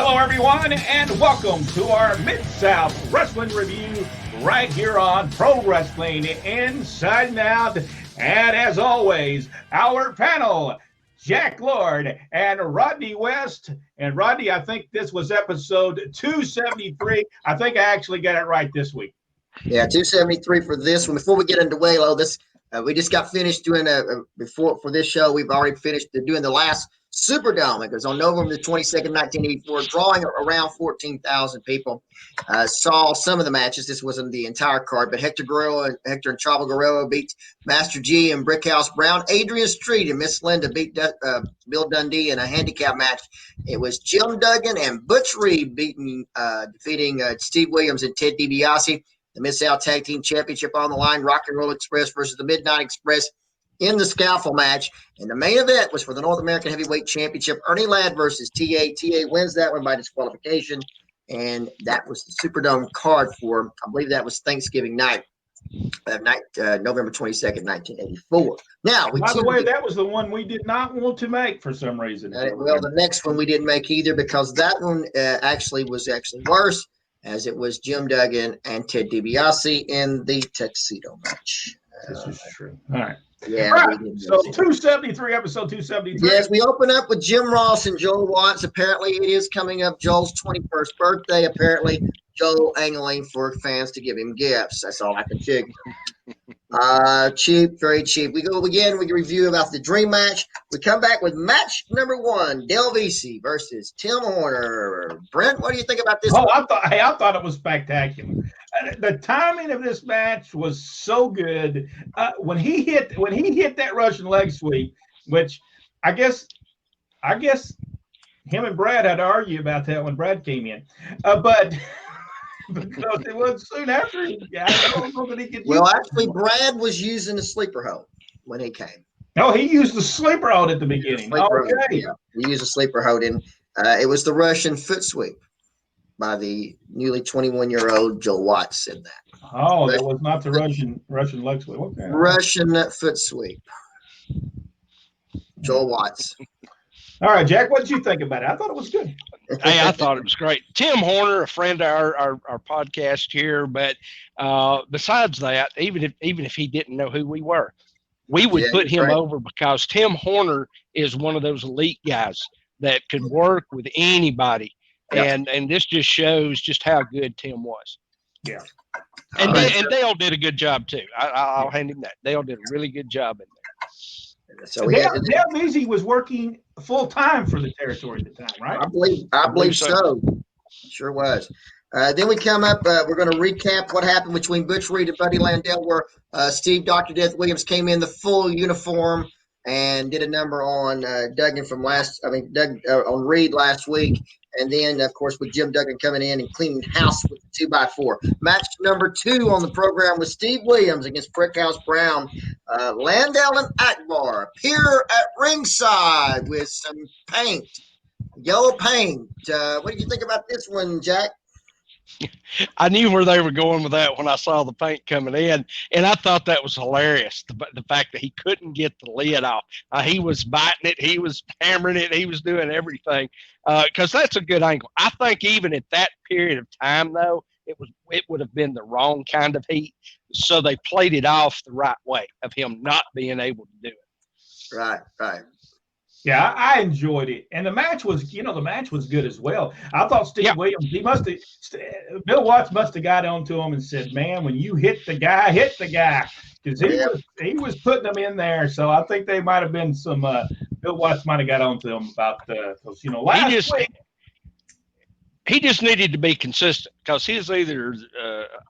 Hello, everyone, and welcome to our Mid-South Wrestling Review right here on Pro Wrestling Inside and Out. And as always, our panel, Jack Lord and Rodney West. And Rodney, I think this was episode 273. I think I actually got it right this week. Yeah, 273 for this one. Before we get into Walo, we just got finished doing for this show. We've already finished doing the last Superdome. It was on November the 22nd, 1984, drawing around 14,000 people. Saw some of the matches. This wasn't the entire card, but Hector and Chavo Guerrero beat Master G and Brickhouse Brown. Adrian Street and Miss Linda beat Bill Dundee in a handicap match. It was Jim Duggan and Butch Reed defeating Steve Williams and Ted DiBiase. The Mid-South Tag Team Championship on the line, Rock and Roll Express versus the Midnight Express in the scaffold match. And the main event was for the North American Heavyweight Championship, Ernie Ladd versus TA. TA wins that one by disqualification. And that was the Superdome card for, I believe that was Thanksgiving night, November 22nd, 1984. Now, by the way, that was the one we did not want to make for some reason. Well, the next one we didn't make either because that one was worse, as it was Jim Duggan and Ted DiBiase in the tuxedo match. This is true. All right. Yeah. All right. So 273, episode 273. Yes, we open up with Jim Ross and Joel Watts. Apparently, it is coming up Joel's 21st birthday. Apparently, Joel angling for fans to give him gifts. That's all I can figure. Cheap, very cheap. We go again. We review about the dream match. We come back with match number 1: Dibiase versus Tim Horner. Brent, what do you think about this? I thought it was spectacular. The timing of this match was so good. When he hit that Russian leg sweep, which I guess him and Brad had to argue about that when Brad came in, but. Because it was soon after. I don't know that he could. Well, actually, Brad was using the sleeper hold when he came. No, he used the sleeper hold at the beginning. Okay. Yeah, he used a sleeper hold, and it was the Russian foot sweep by the newly 21-year-old Joel Watts in that. Oh, that was not the Russian leg sweep. Okay. Russian foot sweep. Joel Watts. All right, Jack, what did you think about it? I thought it was good. Hey, I thought it was great. Tim Horner, a friend of our podcast here, but besides that, even if he didn't know who we were, we would put him over because Tim Horner is one of those elite guys that could work with anybody, and this just shows just how good Tim was. Yeah, and Dale did a good job too. I'll hand him that. Dale did a really good job in there. So Dibiase was working full time for the territory at the time, right? I believe so. Sure was. Then we come up. We're going to recap what happened between Butch Reed and Buddy Landell, where Steve Dr. Death Williams came in the full uniform and did a number on Duggan on Reed last week. And then, of course, with Jim Duggan coming in and cleaning house with the 2x4. Match number 2 on the program was Steve Williams against Brickhouse Brown. Landell and Akbar appear at ringside with some paint, yellow paint. What did you think about this one, Jack? I knew where they were going with that when I saw the paint coming in, and I thought that was hilarious, the fact that he couldn't get the lid off. He was biting it, he was hammering it, he was doing everything, because that's a good angle. I think even at that period of time, though, it would have been the wrong kind of heat, so they played it off the right way of him not being able to do it. Right. Yeah, I enjoyed it, and the match was good as well. I thought Steve Williams, Bill Watts must have got onto him and said, "Man, when you hit the guy," because he was putting them in there. So I think they might have been some. Bill Watts might have got onto him about last week. He just needed to be consistent because he was either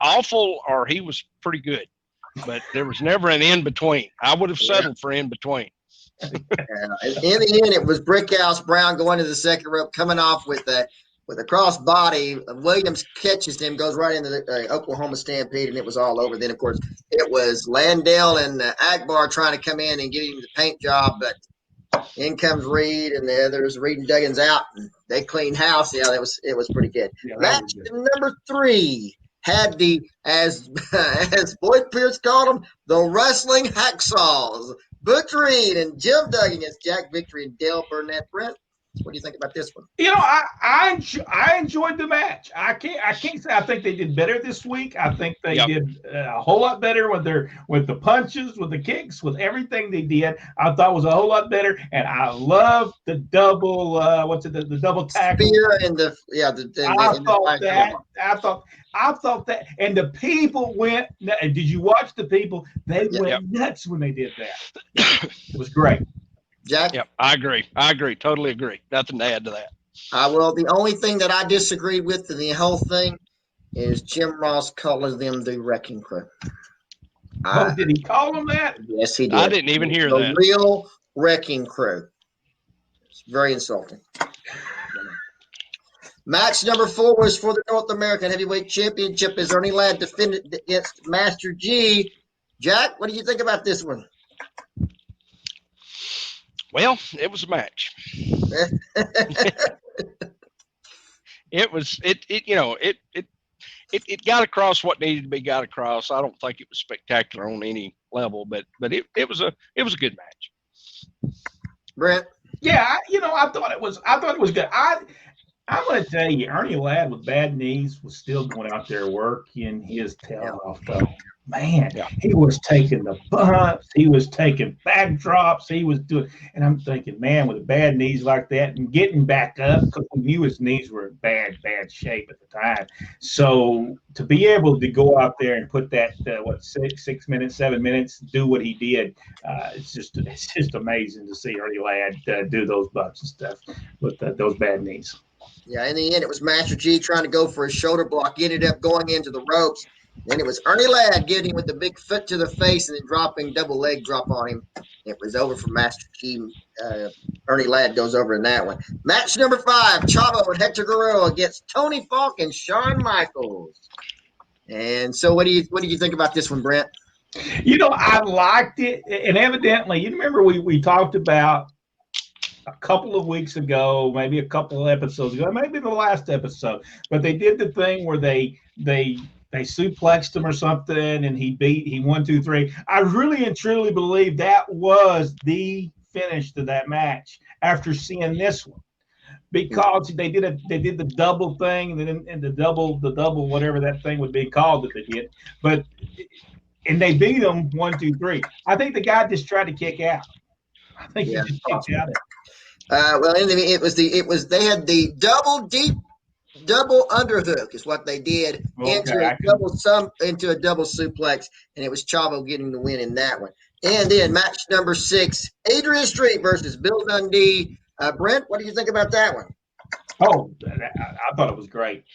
awful or he was pretty good, but there was never an in between. I would have settled for in between. In the end, it was Brickhouse Brown going to the second rope, coming off with a cross body. Williams catches him, goes right into the Oklahoma Stampede, and it was all over. Then, of course, it was Landell and Akbar trying to come in and give him the paint job, but in comes Reed, and the others. Reed and Duggan's out, and they cleaned house. Yeah, it was pretty good. Yeah, match number 3 had the as Boyd Pierce called them, the wrestling hacksaws. Butch Reed and Jim Duggan against Jack Victory and Dale Burnett. Brent? What do you think about this one? I enjoyed the match. I can't say I think they did better this week. I think they did a whole lot better with the punches, with the kicks, with everything they did. I thought was a whole lot better, and I love the double. The double tackle spear and I thought that, and the people went. Did you watch the people? They went nuts when they did that. It was great. Jack? Yep, I agree. Totally agree. Nothing to add to that. Well, the only thing that I disagreed with in the whole thing is Jim Ross calling them the Wrecking Crew. Did he call them that? Yes, he did. I didn't even hear the that. Real Wrecking Crew. It's very insulting. Match number 4 was for the North American Heavyweight Championship as Ernie Ladd defended against Master G. Jack, what do you think about this one? Well, it was a match. It got across what needed to be got across. I don't think it was spectacular on any level, but it was a good match. Brent? Yeah, I thought it was good. I'm going to tell you, Ernie Ladd with bad knees was still going out there working his tail off, though. Man, he was taking the bumps. He was taking backdrops. He was doing, and I'm thinking, man, with bad knees like that and getting back up, because we knew his knees were in bad shape at the time. So to be able to go out there and put that, 6 minutes, 7 minutes, do what he did, it's just amazing to see Ernie Ladd do those bumps and stuff with those bad knees. Yeah, in the end, it was Master G trying to go for a shoulder block. He ended up going into the ropes. Then it was Ernie Ladd getting with the big foot to the face and then dropping double leg drop on him. It was over for Master G. Ernie Ladd goes over in that one. Match number 5, Chavo and Hector Guerrero against Tony Falk and Shawn Michaels. And so what do you think about this one, Brent? I liked it. And evidently, you remember we talked about a couple of weeks ago, maybe a couple of episodes ago, maybe the last episode, but they did the thing where they suplexed him or something, and he 1, 2, 3. I really and truly believe that was the finish to that match after seeing this one, because they did the double thing and the double whatever that thing would be called that they did, and they beat him 1, 2, 3. I think the guy just tried to kick out. I think he just kicked out. Well, they had the double underhook is what they did into a double suplex, and it was Chavo getting the win in that one. And then match number 6, Adrian Street versus Bill Dundee. Brent, what do you think about that one? Oh, I thought it was great.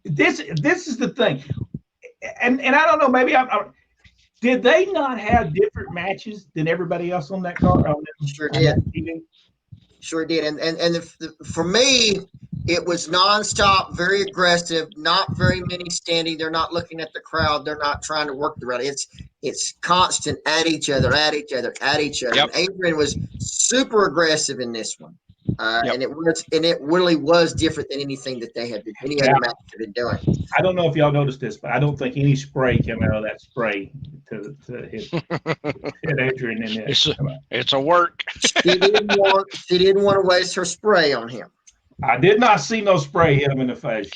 This is the thing, and I don't know, maybe did they not have different matches than everybody else on that card? Sure did. Sure did. And for me, it was nonstop, very aggressive, not very many standing. They're not looking at the crowd. They're not trying to work the rally. It's constant at each other. Yep. And Adrian was super aggressive in this one. And it really was different than anything that they had been, any other match had been doing. I don't know if y'all noticed this, but I don't think any spray came out of that spray to hit Adrian in there. It's a work. She didn't want to waste her spray on him. I did not see no spray hit him in the face,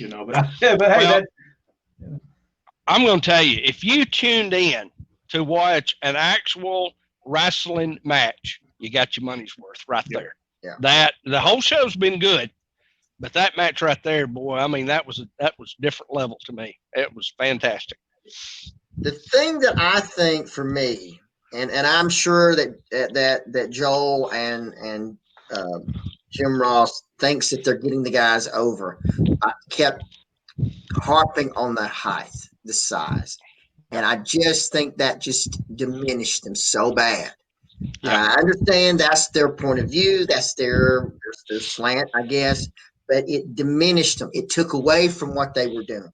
I'm going to tell you, if you tuned in to watch an actual wrestling match, you got your money's worth right there. Yeah. That the whole show's been good, but that match right there, boy, I mean, that was different level to me. It was fantastic. The thing that I think for me, and I'm sure that Joel and Jim Ross thinks that they're getting the guys over. I kept harping on the height, the size, and I just think that just diminished them so bad. I understand that's their point of view. That's their slant, I guess. But it diminished them. It took away from what they were doing,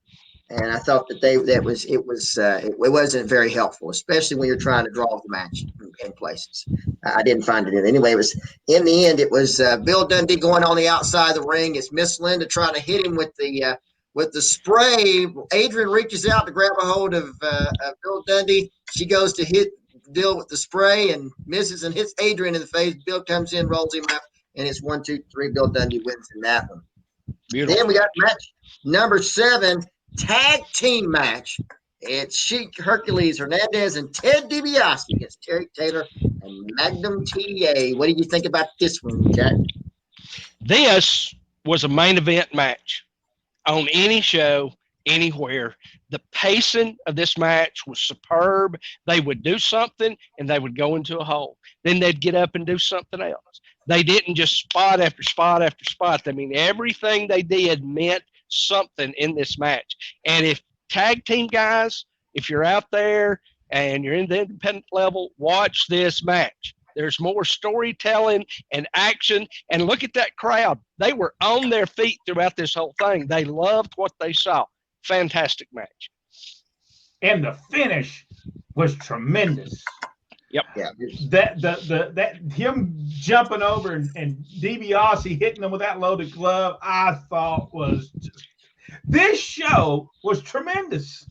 and I thought that it wasn't very helpful, especially when you're trying to draw the match in places. I didn't find it anyway. It was in the end. It was Bill Dundee going on the outside of the ring. It's Miss Linda trying to hit him with the spray. Adrian reaches out to grab a hold of Bill Dundee. She goes to hit Bill with the spray and misses and hits Adrian in the face. Bill comes in, rolls him up, and it's 1-2-3. Bill Dundee wins in that one. Beautiful. Then we got match number 7, tag team match. It's Sheik Hercules Hernandez and Ted DiBiase against Terry Taylor and Magnum TA. What do you think about this one, Jack? This was a main event match on any show, anywhere. The pacing of this match was superb. They would do something and they would go into a hole. Then they'd get up and do something else. They didn't just spot after spot after spot. I mean, everything they did meant something in this match. And if tag team guys, if you're out there and you're in the independent level, watch this match. There's more storytelling and action. And look at that crowd. They were on their feet throughout this whole thing. They loved what they saw. Fantastic match. And the finish was tremendous. Yep. Yeah. That him jumping over and DiBiase hitting him with that loaded glove, I thought was just, this show was tremendous.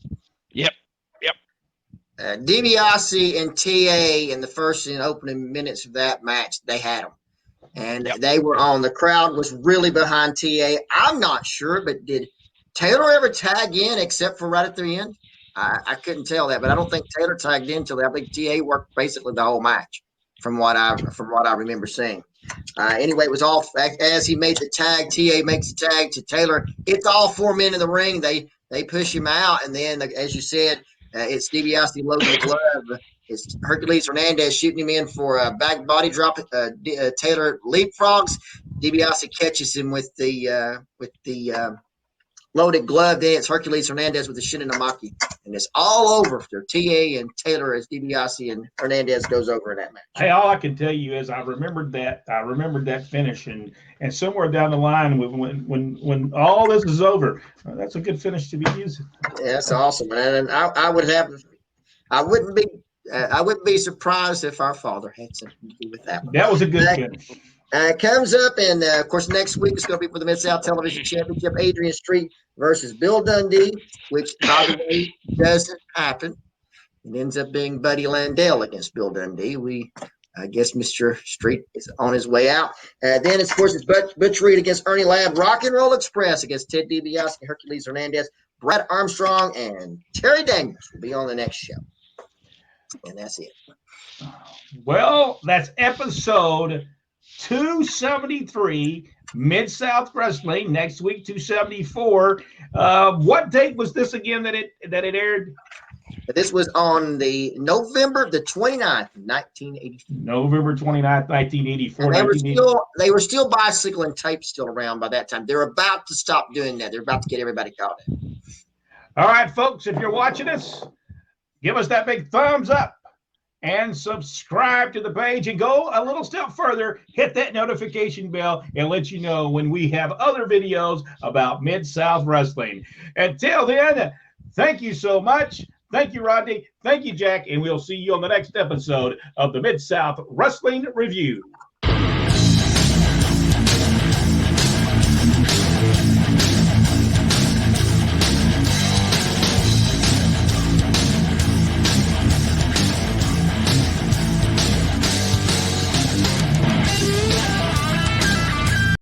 Yep. DiBiase and TA in the first and opening minutes of that match, they had them. And they were on. The crowd was really behind TA. I'm not sure, but did Taylor ever tag in except for right at the end? I couldn't tell that, but I don't think Taylor tagged in until I think TA worked basically the whole match from what I remember seeing. Anyway, it was all as he made the tag. TA makes the tag to Taylor. It's all 4 men in the ring. They push him out, and then as you said, it's DiBiase loading the glove. It's Hercules Hernandez shooting him in for a back body drop. Taylor leapfrogs. DiBiase catches him with the loaded glove. Then it's Hercules Hernandez with the Shinanamaki, and it's all over for TA and Taylor as DiBiase and Hernandez goes over in that match. Hey, all I can tell you is I remembered that finish, and somewhere down the line when all this is over, that's a good finish to be using. Yeah, that's awesome, and I wouldn't be surprised if our father had something to do with that one. That was a good finish. Comes up, and of course, next week it's going to be for the Mid-South Television Championship. Adrian Street versus Bill Dundee, which, by the way, doesn't happen. It ends up being Buddy Landell against Bill Dundee. I guess Mr. Street is on his way out. Then, of course, it's Butch Reed against Ernie Labb. Rock and Roll Express against Ted DiBiase, Hercules Hernandez. Brett Armstrong and Terry Daniels will be on the next show. And that's it. Well, that's episode 273, Mid-South Wrestling. Next week, 274. What date was this again that it aired? This was on the November the 29th, 1984. November 29th, 1984. They were still bicycling tape still around by that time. They're about to stop doing that. They're about to get everybody caught in. All right, folks, if you're watching us, give us that big thumbs up and subscribe to the page, and go a little step further, hit that notification bell and let you know when we have other videos about Mid-South Wrestling. Until then, thank you so much. Thank you, Rodney. Thank you, Jack. And we'll see you on the next episode of the Mid-South Wrestling Review.